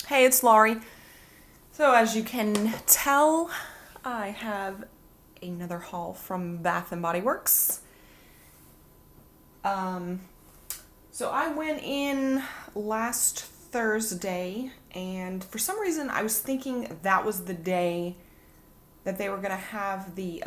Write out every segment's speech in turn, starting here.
Hey, it's Laurie. So as you can tell, I have another haul from Bath and Body Works. So I went in last Thursday, and for some reason I was thinking that was the day that they were gonna have the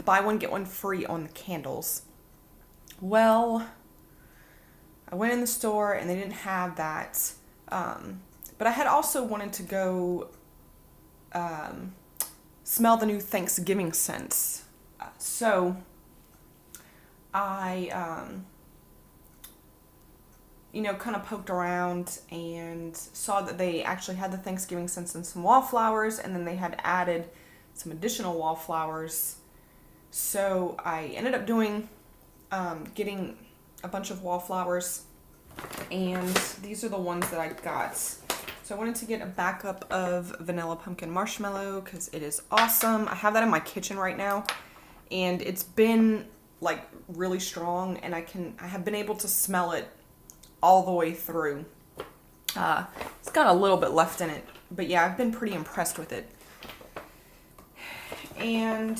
buy one get one free on the candles. Well, I went in the store and they didn't have that. But I had also wanted to go smell the new Thanksgiving scents. So I, kind of poked around and saw that they actually had the Thanksgiving scents and some wallflowers, and then they had added some additional wallflowers. So I ended up getting a bunch of wallflowers, and these are the ones that I got. So I wanted to get a backup of vanilla pumpkin marshmallow because it is awesome. I have that in my kitchen right now, and it's been like really strong, and I have been able to smell it all the way through. It's got a little bit left in it, but yeah, I've been pretty impressed with it. And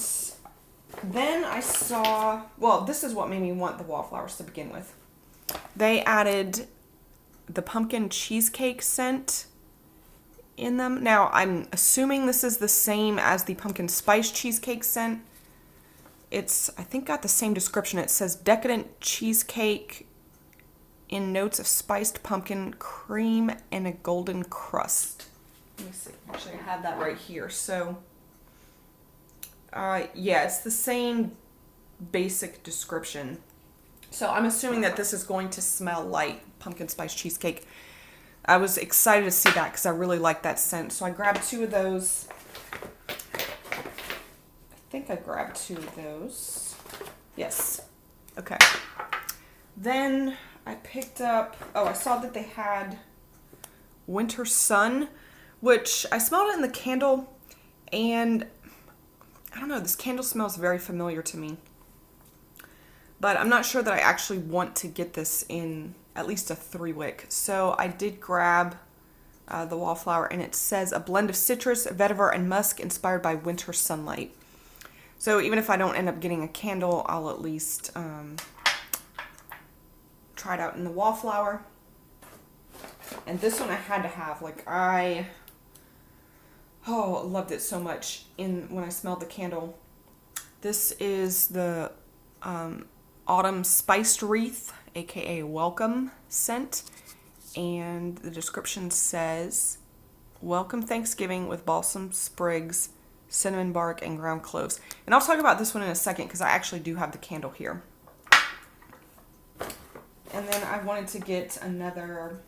then I saw, well, this is what made me want the wallflowers to begin with. They added the pumpkin cheesecake scent in them. Now, I'm assuming this is the same as the pumpkin spice cheesecake scent. It's, I think, got the same description. It says decadent cheesecake in notes of spiced pumpkin cream and a golden crust. Let me see. Actually, I have that right here. So, yeah, it's the same basic description. So I'm assuming that this is going to smell like pumpkin spice cheesecake. I was excited to see that because I really like that scent. So I grabbed 2 of those. I think I grabbed 2 of those. Yes. Okay. Then I picked up, I saw that they had Winter Sun, which I smelled it in the candle, and I don't know, this candle smells very familiar to me. But I'm not sure that I actually want to get this in at least a 3-wick. So I did grab the wallflower, and it says a blend of citrus, vetiver, and musk inspired by winter sunlight. So even if I don't end up getting a candle, I'll at least try it out in the wallflower. And this one I had to have. I loved it so much when I smelled the candle. This is the Autumn Spiced Wreath, aka Welcome scent, and the description says, welcome Thanksgiving with balsam sprigs, cinnamon bark, and ground cloves. And I'll talk about this one in a second because I actually do have the candle here. And then I wanted to get another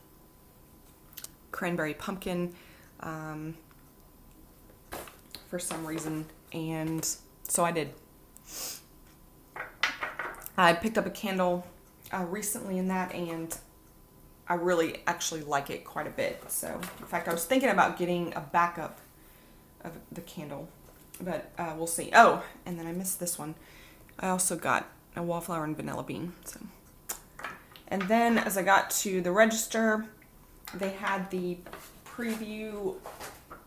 cranberry pumpkin for some reason, and so I did. I picked up a candle recently in that, and I really actually like it quite a bit. So, in fact, I was thinking about getting a backup of the candle, but we'll see. Oh, and then I missed this one. I also got a wallflower and vanilla bean. So, and then as I got to the register, they had the preview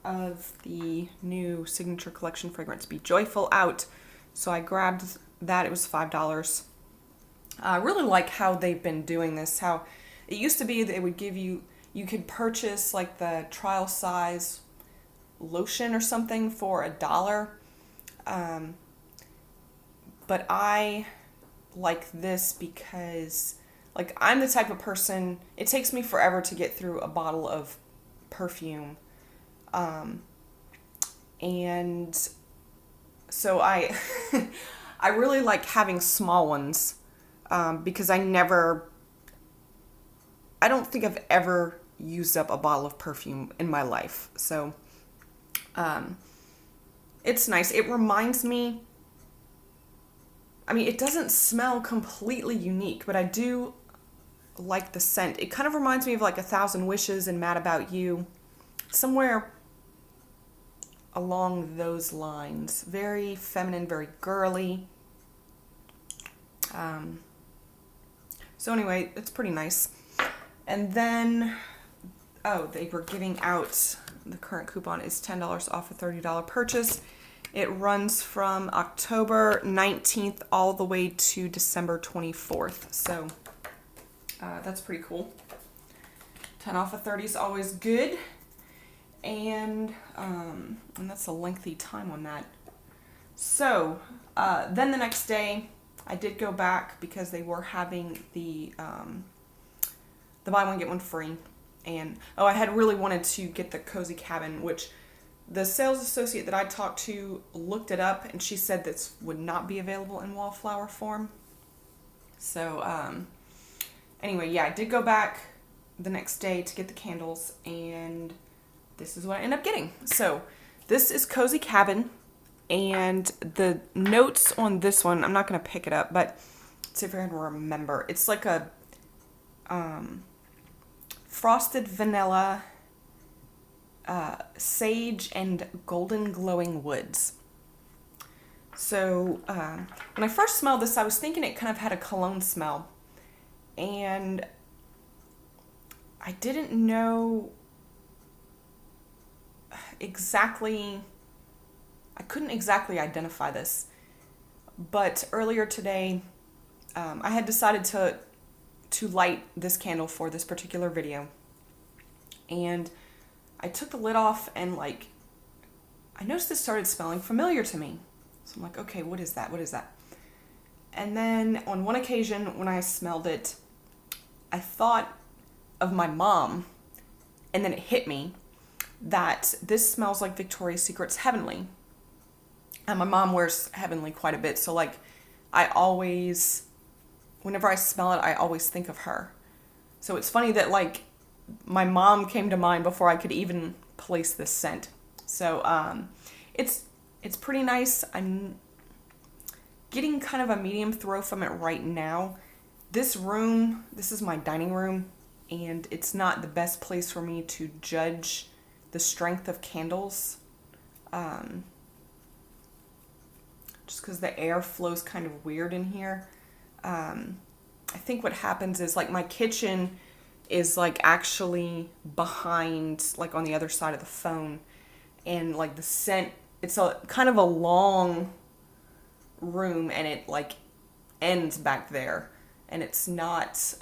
of the new Signature Collection fragrance, Be Joyful, out. So I grabbed that. It was $5. I really like how they've been doing this. How it used to be that it would give you could purchase like the trial size lotion or something for $1. But I like this because I'm the type of person, it takes me forever to get through a bottle of perfume. And so I I really like having small ones. Because I don't think I've ever used up a bottle of perfume in my life. So, it's nice. It reminds me, it doesn't smell completely unique, but I do like the scent. It kind of reminds me of like 1,000 Wishes and Mad About You. Somewhere along those lines. Very feminine, very girly. So anyway, it's pretty nice. And then oh, they were giving out, the current coupon is $10 off a $30 purchase. It runs from October 19th all the way to December 24th. So that's pretty cool. 10 off of 30 is always good. And that's a lengthy time on that. So then the next day I did go back because they were having the buy one get one free. And I had really wanted to get the Cozy Cabin, which the sales associate that I talked to looked it up, and she said this would not be available in wallflower form. So anyway, yeah, I did go back the next day to get the candles, and this is what I ended up getting. So this is Cozy Cabin, and the notes on this one, I'm not going to pick it up, but let's see if I can remember. It's like a frosted vanilla, sage, and golden glowing woods. So when I first smelled this, I was thinking it kind of had a cologne smell, and I didn't know exactly, I couldn't exactly identify this, but earlier today I had decided to light this candle for this particular video, and I took the lid off, and like I noticed it started smelling familiar to me. So I'm like, okay, what is that? What is that? And then on one occasion when I smelled it, I thought of my mom, and then it hit me that this smells like Victoria's Secret's Heavenly. And my mom wears Heavenly quite a bit, so like I always, whenever I smell it, I always think of her. So it's funny that like my mom came to mind before I could even place this scent. So it's pretty nice. I'm getting kind of a medium throw from it right now. This room, this is my dining room, and it's not the best place for me to judge the strength of candles. Just because the air flows kind of weird in here. I think what happens is like my kitchen is like actually behind, like on the other side of the phone, and like the scent, it's a kind of a long room, and it like ends back there, and it's not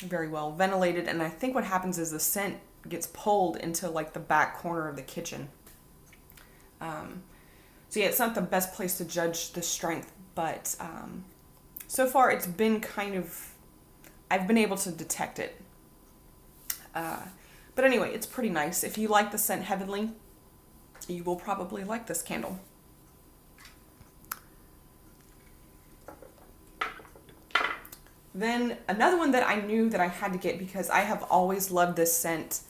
very well ventilated, and I think what happens is the scent gets pulled into like the back corner of the kitchen. So yeah, it's not the best place to judge the strength, but so far it's been kind of, I've been able to detect it. But anyway, it's pretty nice. If you like the scent Heavenly, you will probably like this candle. Then another one that I knew that I had to get because I have always loved this scent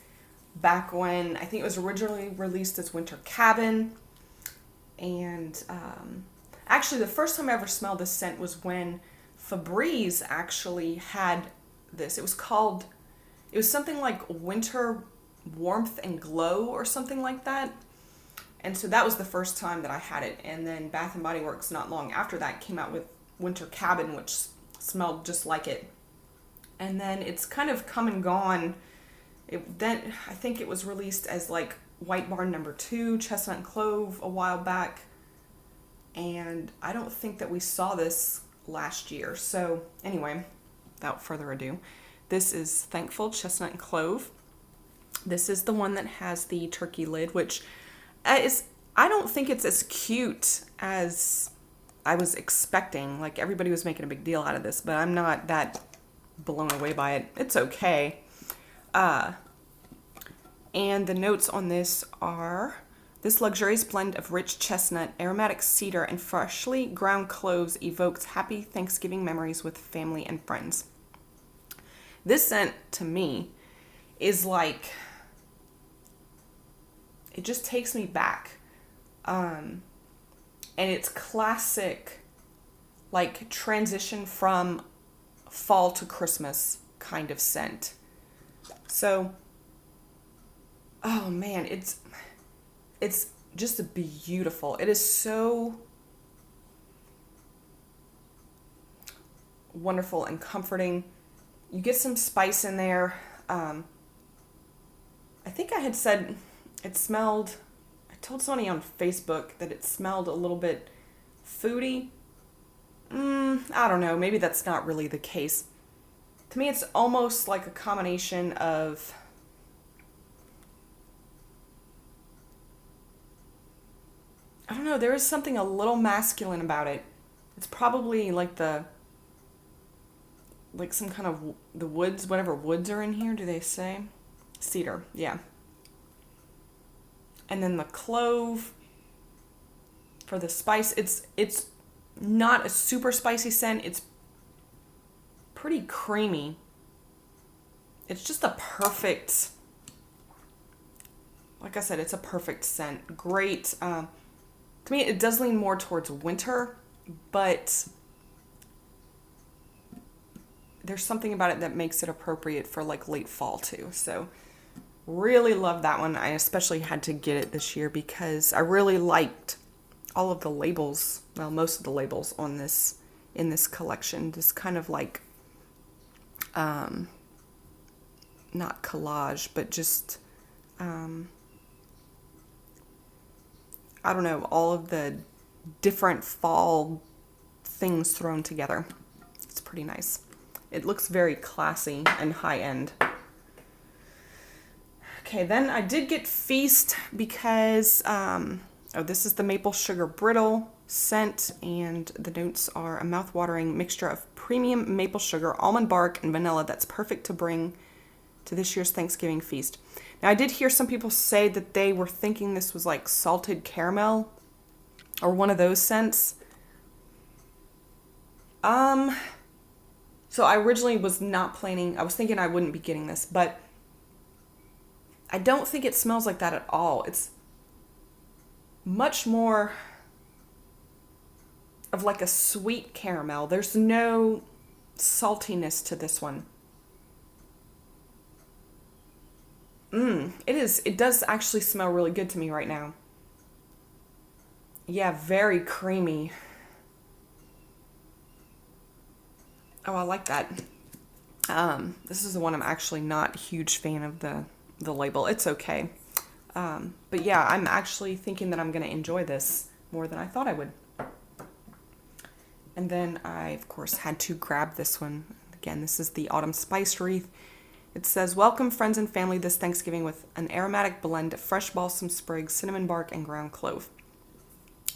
back when I think it was originally released as Winter Cabin. And actually the first time I ever smelled this scent was when Febreze actually had this. It was something like Winter Warmth and Glow or something like that. And so that was the first time that I had it. And then Bath & Body Works not long after that came out with Winter Cabin, which smelled just like it. And then it's kind of come and gone. Then I think it was released as like White Barn No. 2, Chestnut and Clove a while back. And I don't think that we saw this last year. So anyway, without further ado, this is Thankful Chestnut and Clove. This is the one that has the turkey lid, which is, I don't think it's as cute as I was expecting. Like everybody was making a big deal out of this, but I'm not that blown away by it. It's okay. And the notes on this are, this luxurious blend of rich chestnut, aromatic cedar, and freshly ground cloves evokes happy Thanksgiving memories with family and friends. This scent, to me, is like, it just takes me back. And it's classic, like, transition from fall to Christmas kind of scent. So, oh man, it's just beautiful. It is so wonderful and comforting. You get some spice in there. I had said it smelled, I told somebody on Facebook that it smelled a little bit foody. I don't know, maybe that's not really the case. To me, it's almost like a combination of, I don't know, there is something a little masculine about it. It's probably like some kind of the woods, whatever woods are in here, do they say? Cedar, yeah. And then the clove for the spice. It's not a super spicy scent. It's pretty creamy. It's just a perfect, like I said, it's a perfect scent. Great. To me, it does lean more towards winter, but there's something about it that makes it appropriate for like late fall too. So really love that one. I especially had to get it this year because I really liked all of the labels, well, most of the labels on this, in this collection. This kind of like, not collage, but just, I don't know, all of the different fall things thrown together. It's pretty nice. It looks very classy and high-end. Okay, then I did get Feast because, this is the maple sugar brittle scent, and the notes are a mouth-watering mixture of premium maple sugar, almond bark, and vanilla that's perfect to bring to this year's Thanksgiving feast. Now, I did hear some people say that they were thinking this was like salted caramel or one of those scents. So I originally was not planning, I was thinking I wouldn't be getting this, but I don't think it smells like that at all. It's much more of like a sweet caramel. There's no saltiness to this one. It does actually smell really good to me right now. Yeah, very creamy. Oh, I like that. This is the one I'm actually not a huge fan of the label. It's okay. But yeah, I'm actually thinking that I'm going to enjoy this more than I thought I would. And then I, of course, had to grab this one. Again, this is the Autumn Spice Wreath. It says, welcome friends and family this Thanksgiving with an aromatic blend of fresh balsam sprigs, cinnamon bark, and ground clove.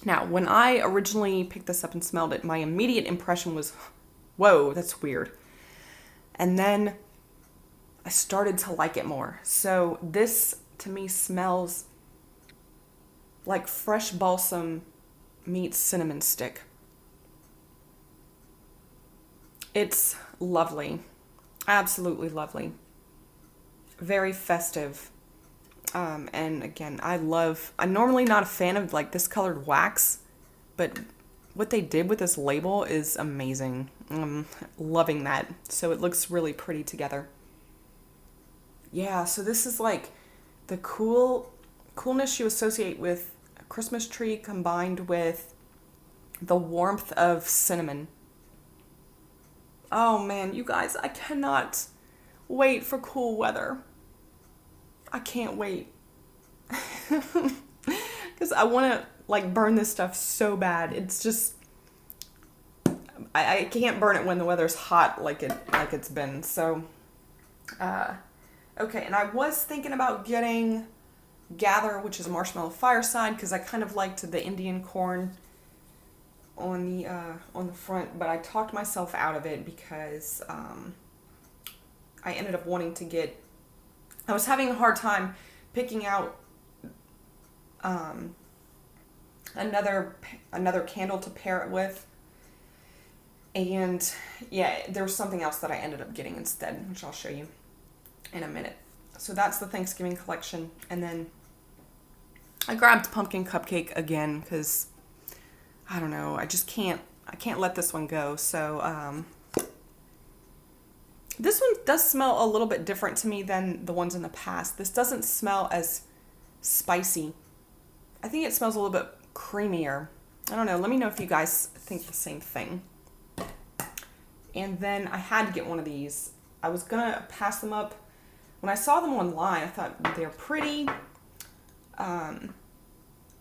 Now, when I originally picked this up and smelled it, my immediate impression was, whoa, that's weird. And then I started to like it more. So this, to me, smells like fresh balsam meets cinnamon stick. It's lovely. Absolutely lovely. Very festive. And again, I'm normally not a fan of like this colored wax, but what they did with this label is amazing. I'm loving that. So it looks really pretty together. Yeah, so this is like the coolness you associate with a Christmas tree combined with the warmth of cinnamon. Oh man, you guys, I cannot wait for cool weather. I can't wait. Because I want to like burn this stuff so bad. It's just, I can't burn it when the weather's hot like it's been. So, okay, and I was thinking about getting Gather, which is a marshmallow fireside, because I kind of liked the Indian corn on the front, but I talked myself out of it because I ended up wanting to get, I was having a hard time picking out another candle to pair it with, and yeah, there was something else that I ended up getting instead, which I'll show you in a minute. So that's the Thanksgiving collection, and then I grabbed pumpkin cupcake again because I don't know, I can't let this one go. So this one does smell a little bit different to me than the ones in the past. This doesn't smell as spicy. I think it smells a little bit creamier. I don't know. Let me know if you guys think the same thing. And then I had to get one of these. I was going to pass them up when I saw them online, I thought they're pretty, but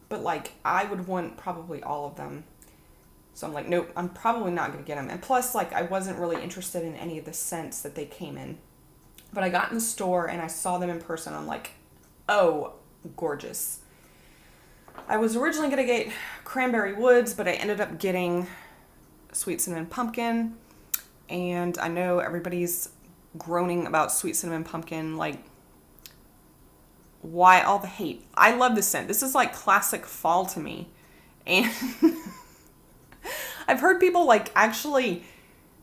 like I would want probably all of them. So I'm like, nope, I'm probably not going to get them. And plus, like, I wasn't really interested in any of the scents that they came in. But I got in the store and I saw them in person. I'm like, oh, gorgeous. I was originally going to get Cranberry Woods, but I ended up getting Sweet Cinnamon Pumpkin. And I know everybody's groaning about Sweet Cinnamon Pumpkin. Like, why all the hate? I love this scent. This is like classic fall to me. And I've heard people like actually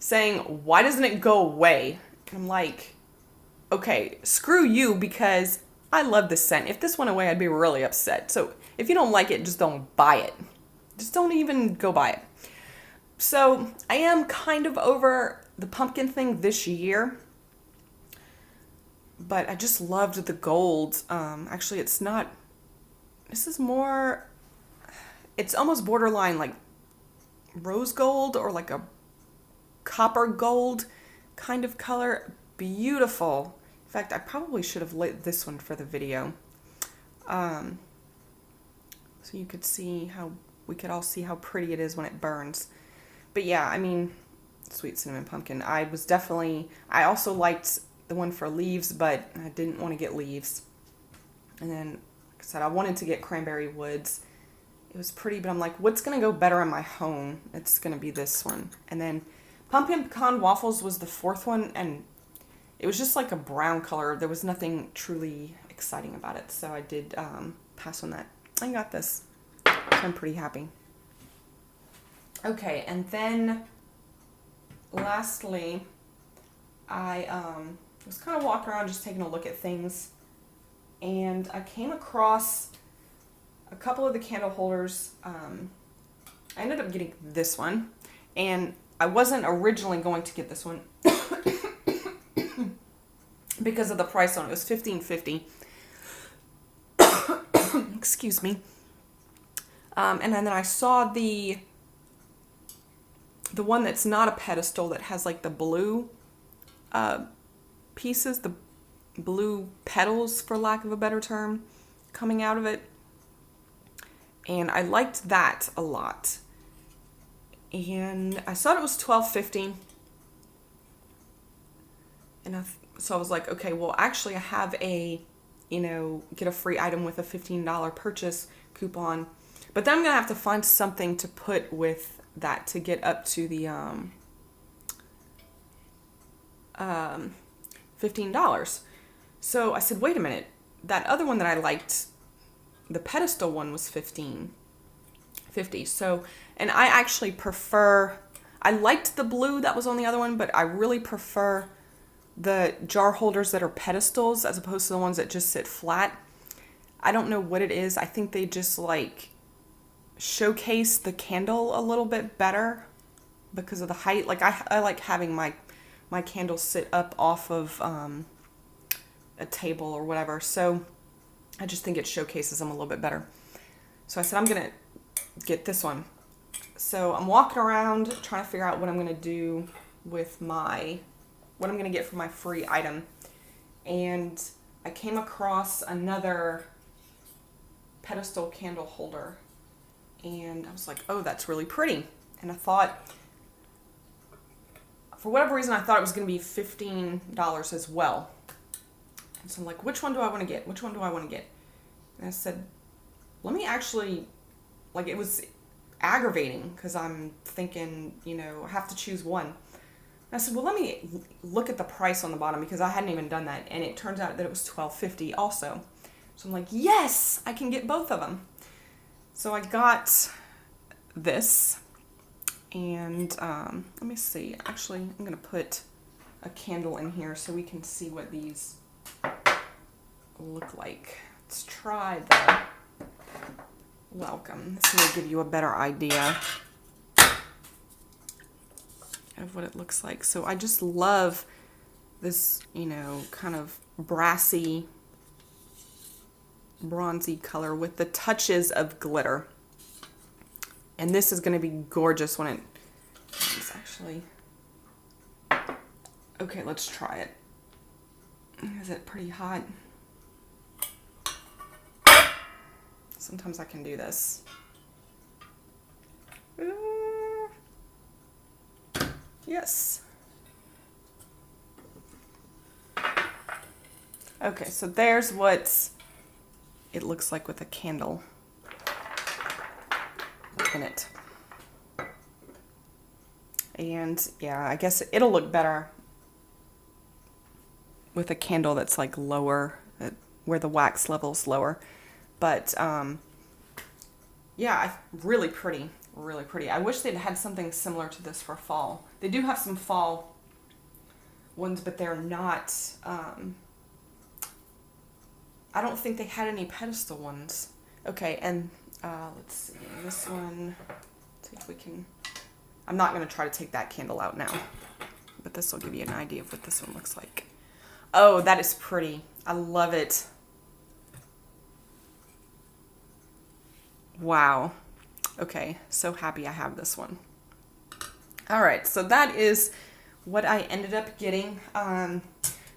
saying, why doesn't it go away? And I'm like, okay, screw you, because I love this scent. If this went away, I'd be really upset. So if you don't like it, just don't buy it. Just don't even go buy it. So I am kind of over the pumpkin thing this year. But I just loved the gold. Actually, it's not, this is more, it's almost borderline like rose gold or like a copper gold kind of color. Beautiful. In fact, I probably should have lit this one for the video. So you could see how, we could all see how pretty it is when it burns. But yeah, I mean, Sweet Cinnamon Pumpkin. I also liked the one for leaves, but I didn't want to get leaves. And then, like I said, I wanted to get Cranberry Woods. It was pretty, but I'm like, what's going to go better in my home? It's going to be this one. And then Pumpkin Pecan Waffles was the fourth one, and it was just like a brown color. There was nothing truly exciting about it, so I did pass on that. I got this. So I'm pretty happy. Okay, and then lastly, I was kind of walking around just taking a look at things, and I came across a couple of the candle holders. I ended up getting this one, and I wasn't originally going to get this one because of the price on it. It was $15.50. Excuse me. And then I saw the one that's not a pedestal that has like the blue pieces, the blue petals, for lack of a better term, coming out of it. And I liked that a lot. And I saw it was $12.50. And so I was like, okay, well, actually I have a, get a free item with a $15 purchase coupon. But then I'm going to have to find something to put with that to get up to the $15. So I said, wait a minute. That other one that I liked, the pedestal one, was $15.50. So, and I actually prefer, I liked the blue that was on the other one, but I really prefer the jar holders that are pedestals as opposed to the ones that just sit flat. I don't know what it is. I think they just like showcase the candle a little bit better because of the height. Like I like having my candle sit up off of a table or whatever. So I just think it showcases them a little bit better. So I said, I'm going to get this one. So I'm walking around trying to figure out what I'm going to do with what I'm going to get for my free item. And I came across another pedestal candle holder. And I was like, oh, that's really pretty. And I thought, for whatever reason, I thought it was going to be $15 as well. And so I'm like, which one do I want to get? Which one do I want to get? And I said, let me actually, like, it was aggravating because I'm thinking, I have to choose one. And I said, well, let me look at the price on the bottom because I hadn't even done that. And it turns out that it was $12.50 also. So I'm like, yes, I can get both of them. So I got this. And let me see. Actually, I'm going to put a candle in here so we can see what these look like. Let's try the Welcome. This will give you a better idea of what it looks like. So I just love this, kind of brassy, bronzy color with the touches of glitter. And this is going to be gorgeous when it's actually... Okay, let's try it. Is it pretty hot? Sometimes I can do this. Yes. Okay, so there's what it looks like with a candle in it. And yeah, I guess it'll look better with a candle that's like lower, where the wax level's lower. But yeah, really pretty, really pretty. I wish they'd had something similar to this for fall. They do have some fall ones, but they're not, I don't think they had any pedestal ones. Okay, and let's see, this one, let's see if we can, I'm not going to try to take that candle out now, but this will give you an idea of what this one looks like. Oh, that is pretty. I love it. Wow. Okay, so happy I have this one. All right, so that is what I ended up getting.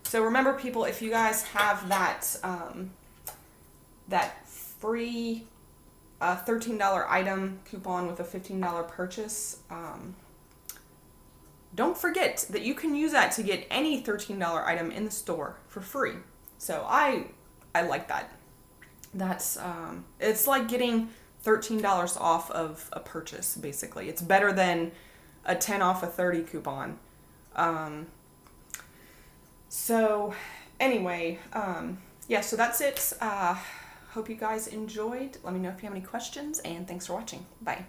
So remember, people, if you guys have that that free $13 item coupon with a $15 purchase, don't forget that you can use that to get any $13 item in the store for free. So I like that. That's it's like getting $13 off of a purchase, basically. It's better than a 10 off a 30 coupon. So anyway, yeah, so that's it. Hope you guys enjoyed. Let me know if you have any questions, and thanks for watching. Bye.